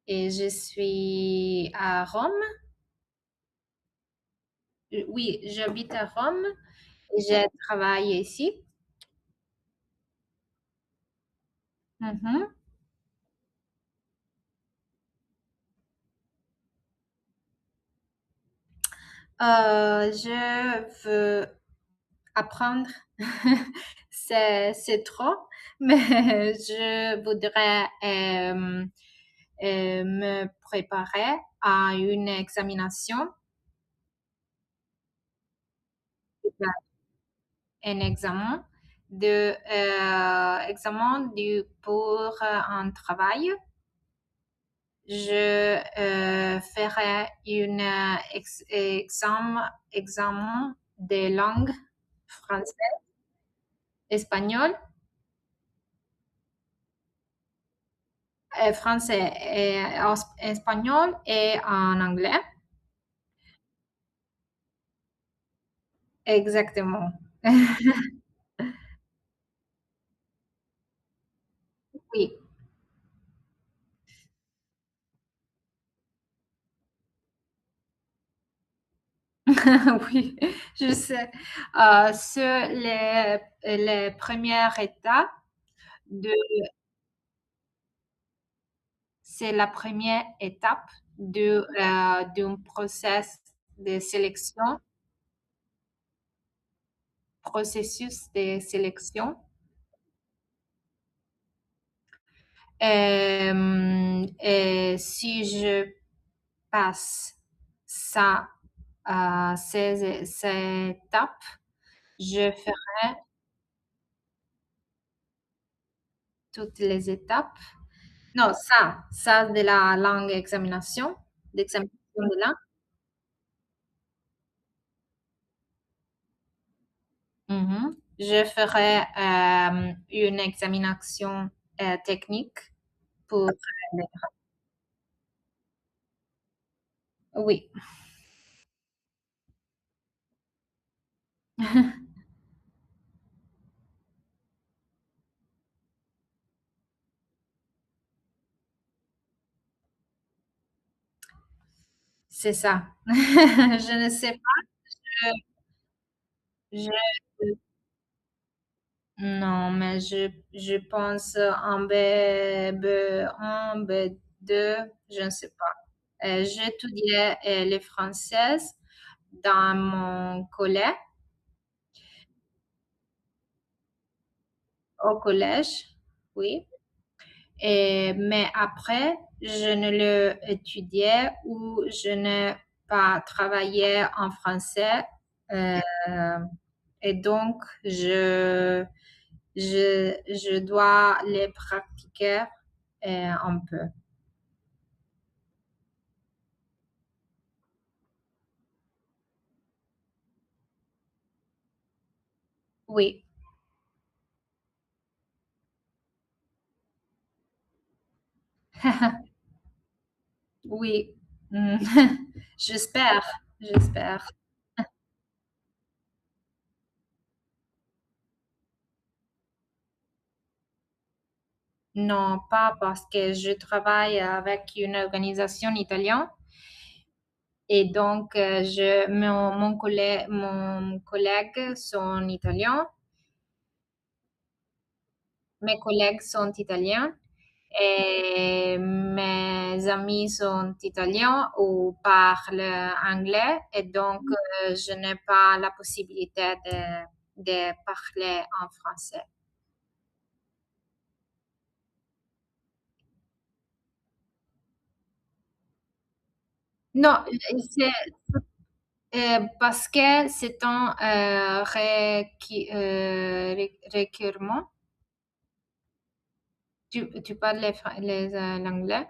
et je suis à Rome. Oui, j'habite à Rome et je travaille ici. Mhm. Je veux apprendre. C'est trop, mais je voudrais me préparer à une examination, un examen pour un travail. Je ferai une examen de langue français, espagnol, français et espagnol et en anglais. Exactement. Oui. Oui, je sais. Sur les premières étapes de, c'est la première étape d'un processus de sélection. Et si je passe ça, ces étapes, je ferai toutes les étapes. Non, ça de la langue examination, d'examination de langue. Mhm. Je ferai une examination technique pour... Oui, c'est ça. Je ne sais pas. Je, non, mais je pense en B1, B2, je ne sais pas. J'étudiais le français dans mon collège, au collège, oui. Mais après, je ne le étudiais ou je n'ai pas travaillé en français. Euh, et donc, je dois les pratiquer un peu. Oui, oui. Mm. J'espère, j'espère. Non, pas parce que je travaille avec une organisation italienne et donc mon collègue sont italiens, mes collègues sont italiens et mes amis sont italiens ou parlent anglais et donc je n'ai pas la possibilité de parler en français. Non, c'est parce que c'est un requirement. Tu parles l'anglais?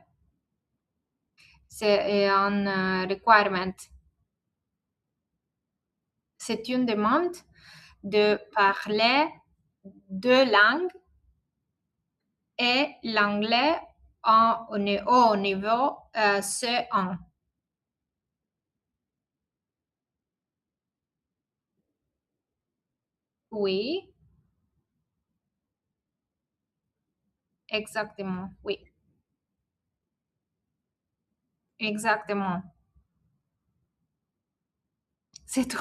C'est un requirement. C'est une demande de parler deux langues et l'anglais au niveau C1. Oui, exactement, oui. exactement. C'est tout.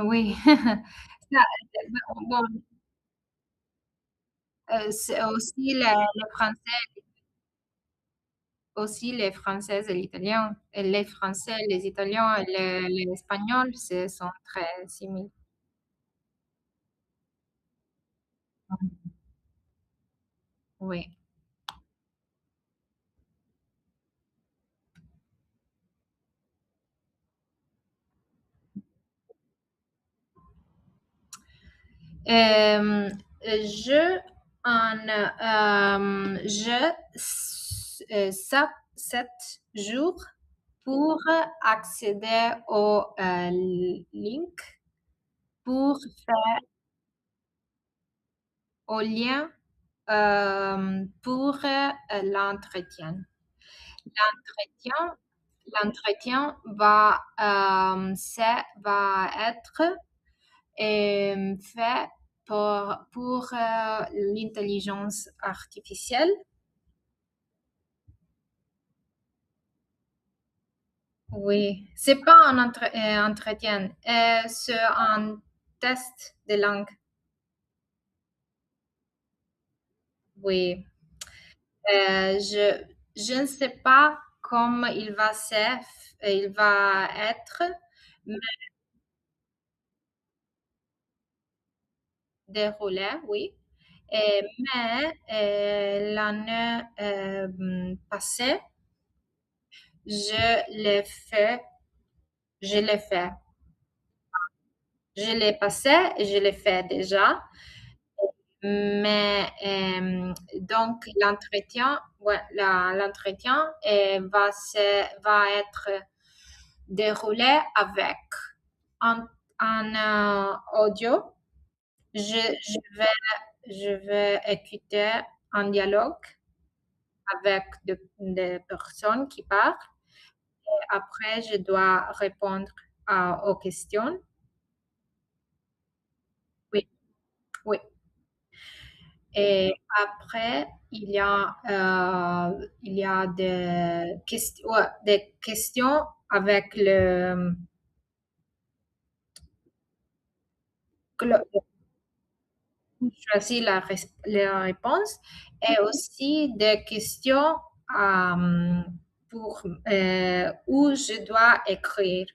Oui. Ça, bon, c'est aussi les Français et l'Italien. Et les Français, les Italiens et les Espagnols, sont très similaires. Oui. Euh, je sept jours pour accéder au link, pour faire au lien pour l'entretien. L'entretien, l'entretien va être fait pour l'intelligence artificielle. Oui, c'est pas un entretien, c'est un test de langue. Oui. Je ne sais pas comment il va être mais déroulé, oui. Mais l'année passée, je l'ai fait, je l'ai fait. Je l'ai passé et je l'ai fait déjà. Mais donc l'entretien va être déroulé avec un, audio. Je vais écouter un dialogue avec des personnes qui parlent. Après, je dois répondre aux questions. Oui, oui. Et après, il y a des questions avec choisir la réponse et aussi des questions euh, pour, où je dois écrire,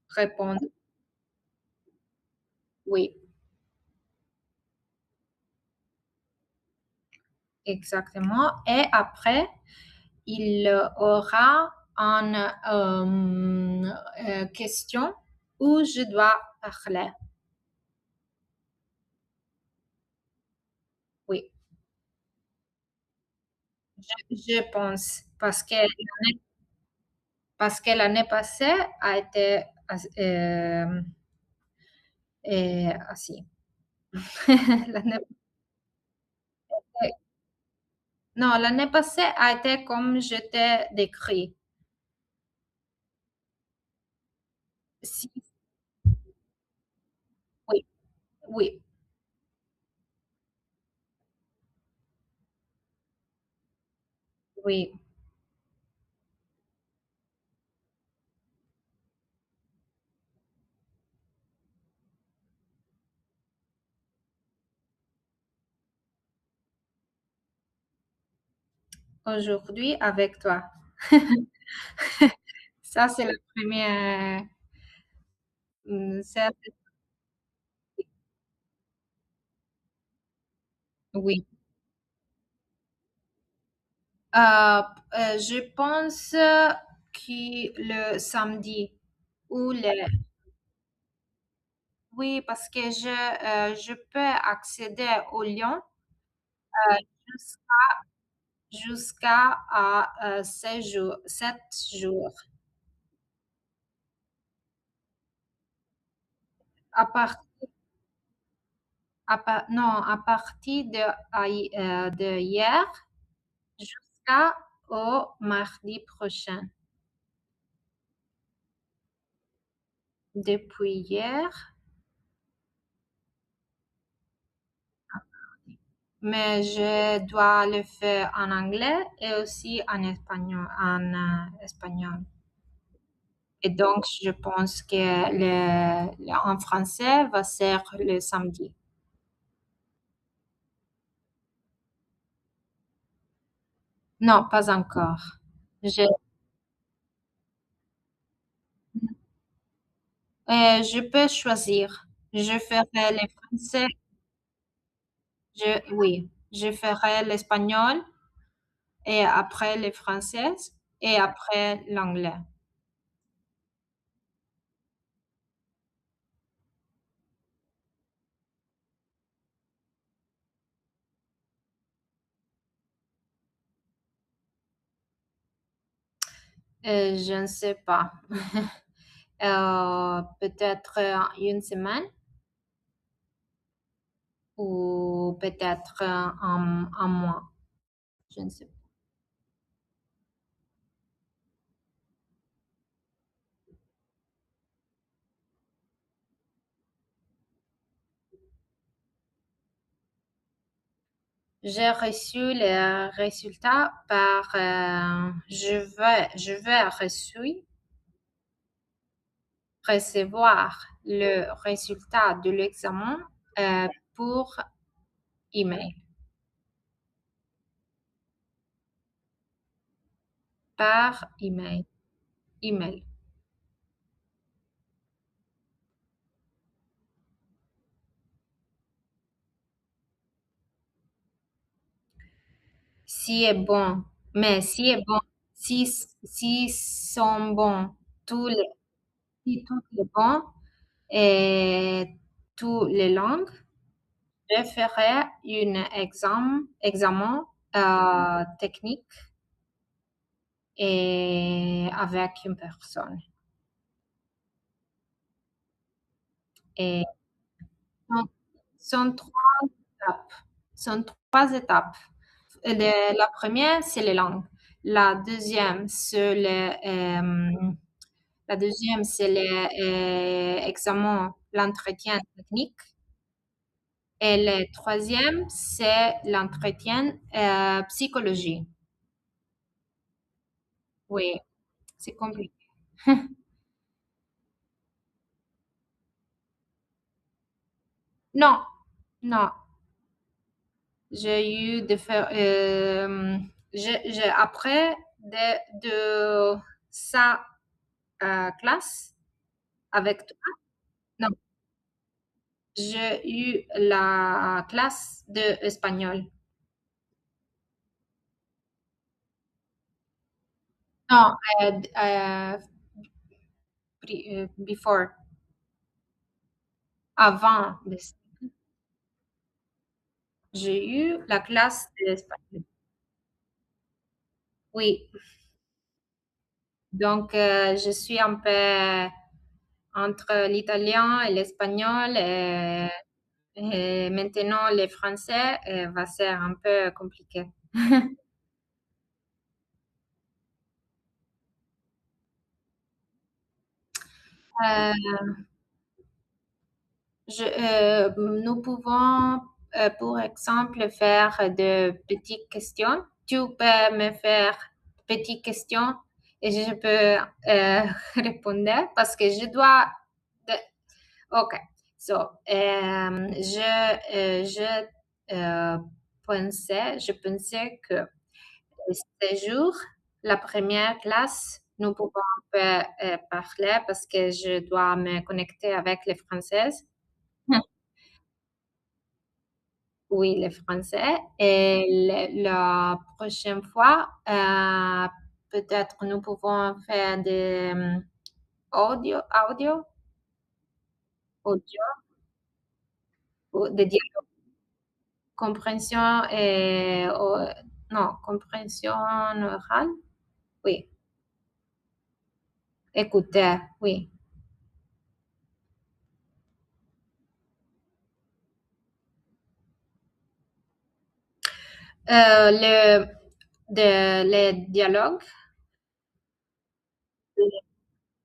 répondre. Oui, exactement. Et après, il aura une question où je dois parler. Oui, je pense parce que l'année passée a été ainsi. L'année- non, l'année passée a été comme je t'ai décrit. Si, oui, oui. Oui, aujourd'hui avec toi. Ça, c'est la première. Ça, oui. Euh, je pense que le samedi ou oui, parce que je peux accéder au Lyon jus- jusqu'à 7 jours, 7 jours. À part, non, à partir de hier, jusqu'à au mardi prochain. Depuis hier, mais je dois le faire en anglais et aussi en espagnol, espagnol. Et donc, je pense que en français va ser le samedi. Non, pas encore. Je, je peux choisir. Je ferai le français, oui, je ferai l'espagnol et après le français et après l'anglais. Je ne sais pas. Peut-être une semaine ou peut-être un mois. Je ne sais pas. J'ai reçu les résultats par je vais recevoir le résultat de l'examen pour email, par email, email. Si est bon, mais si est bon, si sont bons tous les, si tout est bon et toutes les langues, je ferai un examen technique et avec une personne. Et sont, sont trois étapes. Sont trois étapes. La première, c'est les langues. La deuxième, c'est la deuxième, c'est l'examen, l'entretien technique. Et le troisième, c'est l'entretien psychologie. Oui, c'est compliqué. Non, non. J'ai eu de faire. Après de sa classe avec toi. Non, j'ai eu la classe de espagnol. Non, before, avant. J'ai eu la classe d'espagnol. Oui, donc je suis un peu entre l'italien et l'espagnol et maintenant le français va ser un peu compliqué. Euh, nous pouvons, pour exemple, faire de petites questions. Tu peux me faire petites questions et je peux répondre parce que je dois. Ok. So, je pensais que ce jour, la première classe, nous pouvons parler parce que je dois me connecter avec les Françaises. Oui, les Français. Et la prochaine fois, peut-être nous pouvons faire des audio, audio, ou des dialogues, compréhension et, non, compréhension orale. Oui, écouter, oui. Le les dialogues.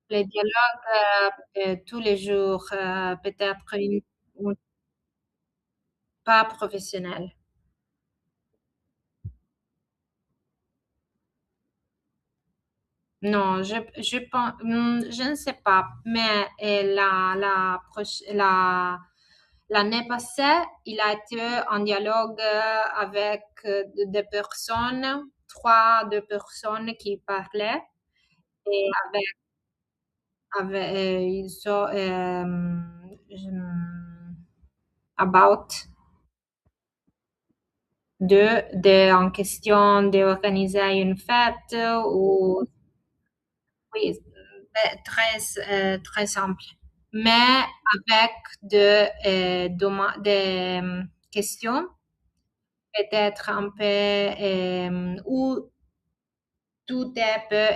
Les dialogues tous les jours, peut-être pas professionnels. Non, je ne sais pas, mais l'année passée, il a été en dialogue avec des personnes, deux personnes qui parlaient et ils sont about en question d'organiser une fête ou oui, très simple, mais avec des questions peut-être un peu où tout est peu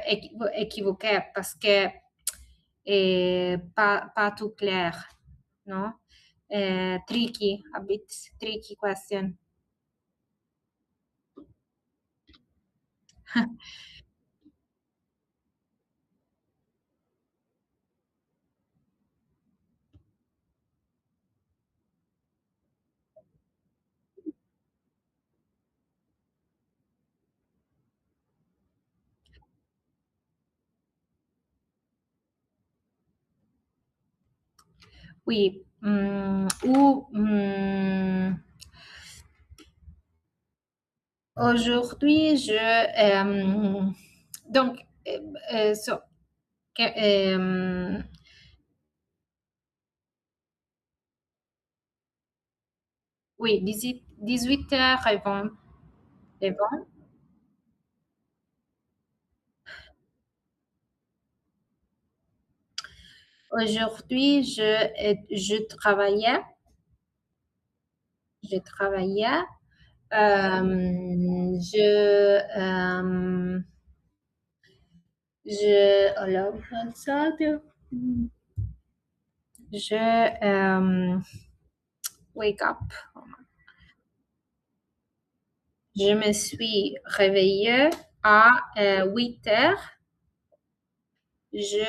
équivoqué parce que pas tout clair, non? Tricky, a bit tricky question. Oui, aujourd'hui, donc, so, que- oui, 18 heures est bon. Aujourd'hui, je travaillais, alors, ça, je, wake up. Je me suis réveillée à 8 heures. Je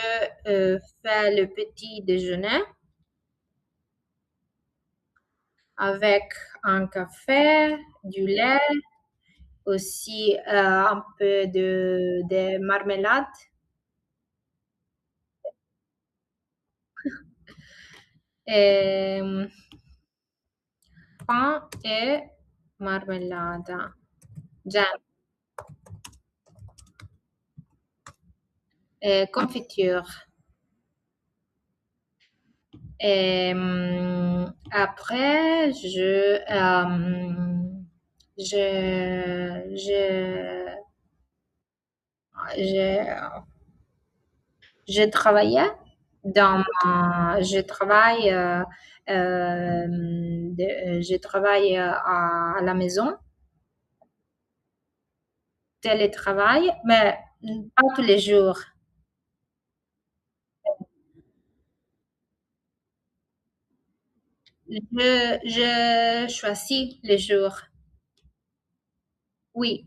fais le petit déjeuner avec un café, du lait, aussi un peu de marmelade et pain et marmelade. Jam et confiture. Et après, je, je, je travaillais je travaille, je travaille à la maison, télétravail, mais pas tous les jours. Je choisis les jours. Oui,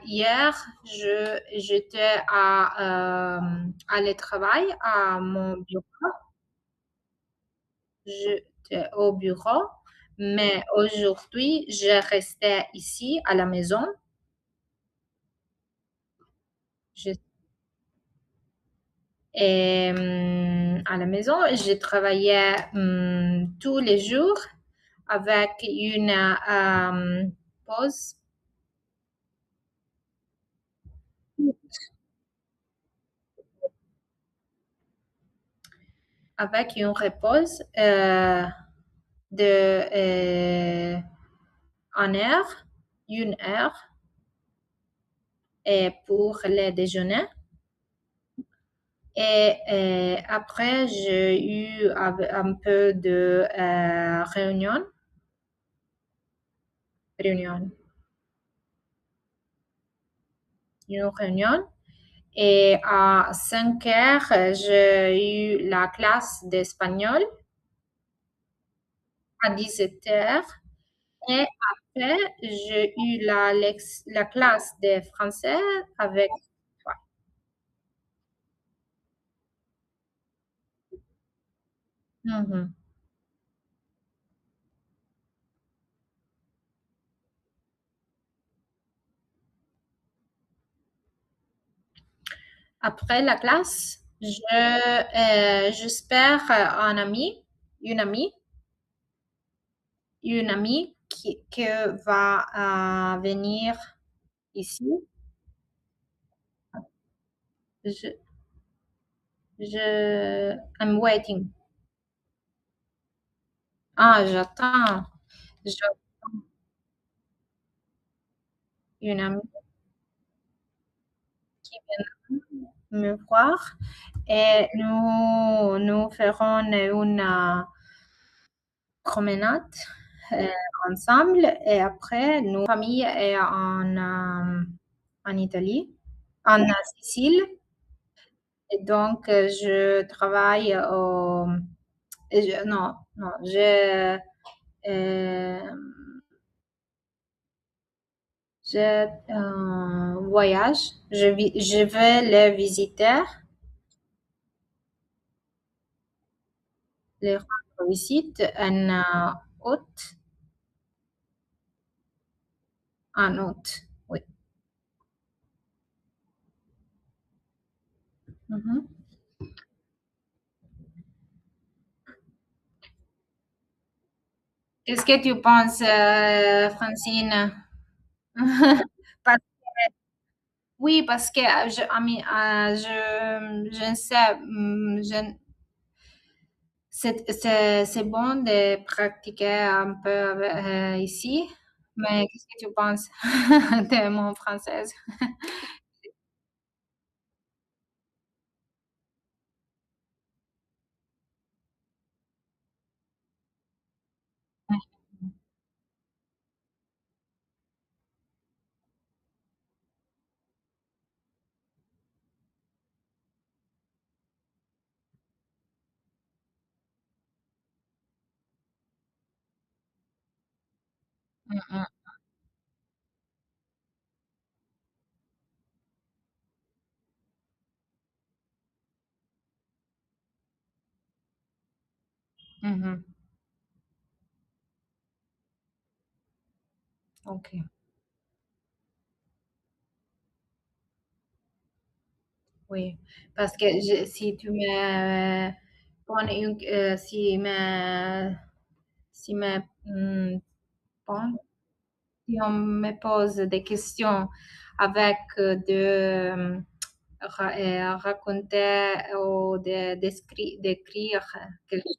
hier, j'étais à le travail, à mon bureau. J'étais au bureau, mais aujourd'hui, je restais ici à la maison. Je, à la maison, je travaillais tous les jours avec une pause, avec une repose de 1 heure, 1 heure, et pour le déjeuner. Et après, j'ai eu un peu de réunion, une réunion. Et à 5 heures, j'ai eu la classe d'espagnol. À 17 heures, Et après, j'ai eu la classe de français avec toi. Mhm. Après la classe, j'espère une amie, une amie qui va venir ici. Je, I'm waiting. Ah, j'attends. J'attends une amie qui vient me voir et nous ferons une promenade euh, ensemble et après, nos familles est en Italie, en Sicile. Et donc, je travaille non, non, euh, voyage. Je vais les visiter, les rendre visite en août, oui. Mhm. Qu'est-ce que tu penses, Francine? Parce- oui, parce que je ne sais, c'est bon de pratiquer un peu ici, mais qu'est-ce que tu penses de mon français? Mhm, mhm. Ok, oui. Parce que si tu me poses pon- si on me pose des questions avec raconter ou d'écrire quelque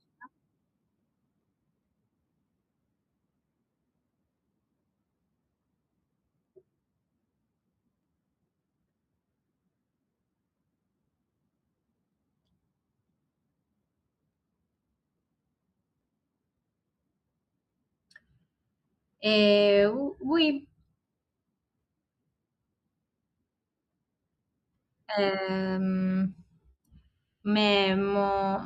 Et oui, euh, mais mon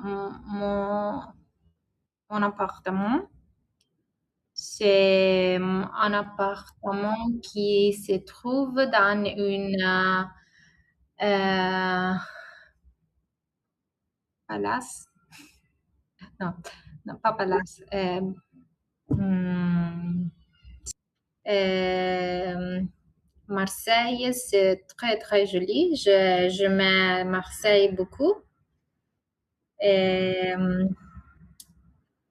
appartement, c'est un appartement qui se trouve dans une euh, palace. Non, non, pas palace. Hmm, euh, Marseille, c'est très, très joli. Je Marseille beaucoup. Euh,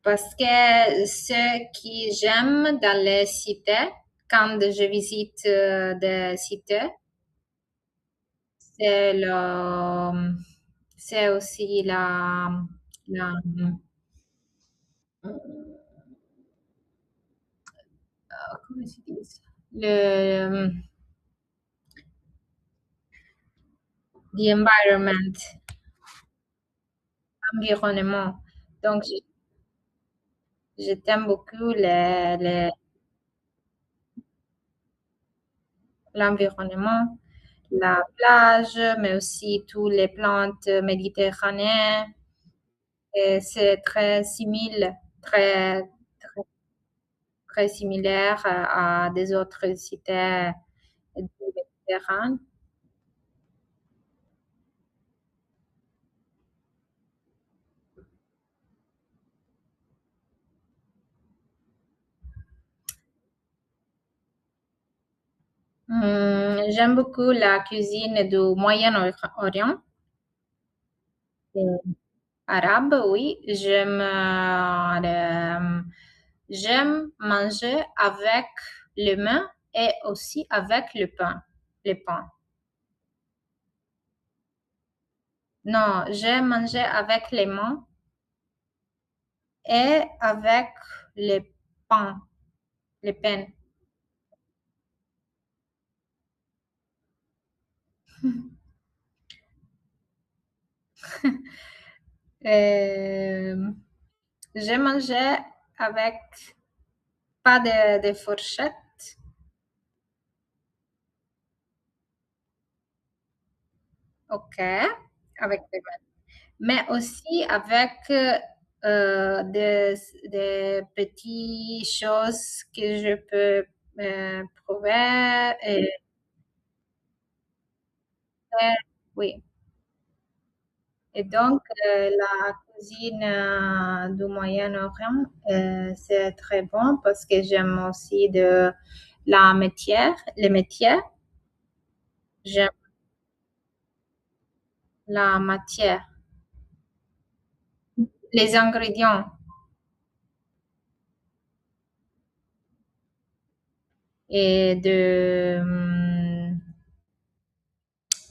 Parce que ce que j'aime dans les cités, quand je visite des cités, c'est c'est aussi la, comment se dit? Le, the environment, l'environnement. Donc, je t'aime beaucoup l'environnement, la plage, mais aussi toutes les plantes méditerranéennes. Et c'est très similaire, très, très similaire à des autres cités du Méditerranée. J'aime beaucoup la cuisine du Moyen-Orient, arabe, oui. J'aime manger avec les mains et aussi avec le pain, les pains. Non, j'aime manger avec les mains et avec les pains, les pains. Euh, j'ai mangé avec pas de fourchette, ok, avec des mains, mais aussi avec des petites choses que je peux prouver et faire, oui. Et donc, la cuisine du Moyen-Orient, c'est très bon parce que j'aime aussi les métiers, j'aime la matière, les ingrédients et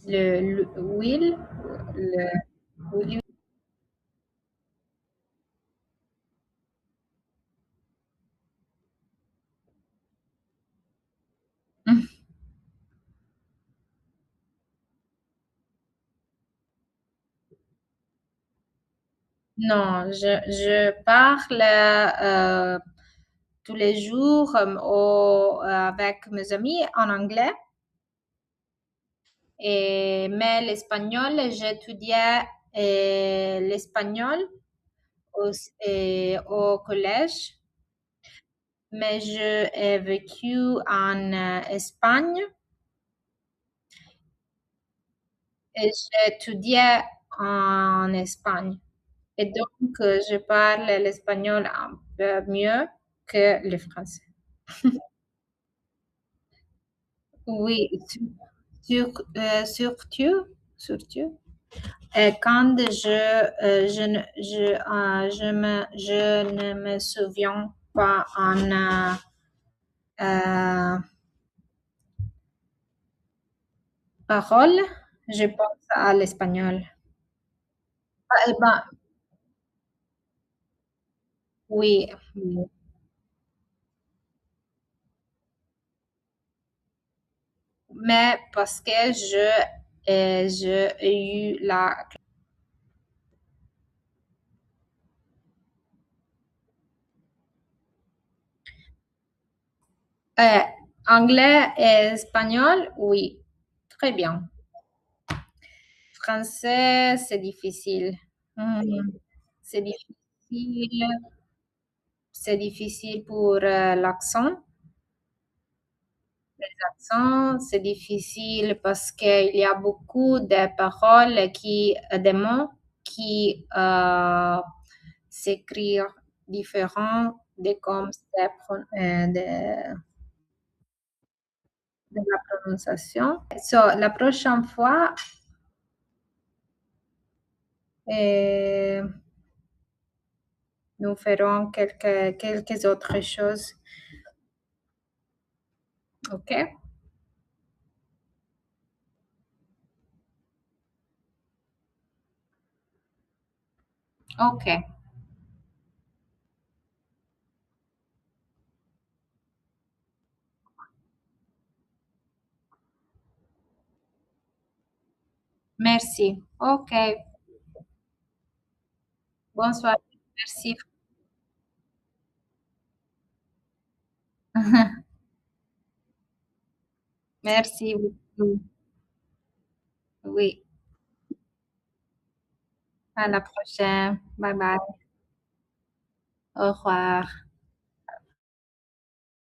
l'huile, l'huile. Non, je parle tous les jours avec mes amis en anglais. Mais l'espagnol, j'étudiais l'espagnol au collège, mais je ai vécu en Espagne et j'étudiais en Espagne. Et donc, je parle l'espagnol un peu mieux que le français. Oui, surtout. Et quand je ne me souviens pas en parole, je pense à l'espagnol. Ah, ben, oui, oui. Mais parce que j'ai eu euh, anglais et espagnol, oui, très bien. Français, c'est difficile. Mhm. C'est difficile, c'est difficile pour l'accent. L'accent, c'est difficile parce qu'il y a beaucoup de paroles des mots qui s'écrivent différents de comme c'est de la prononciation. So, la prochaine fois, euh, nous ferons quelques autres choses. OK? OK. Merci. OK. Bonsoir. Merci. Merci beaucoup. Oui. À la prochaine. Bye bye. Au revoir.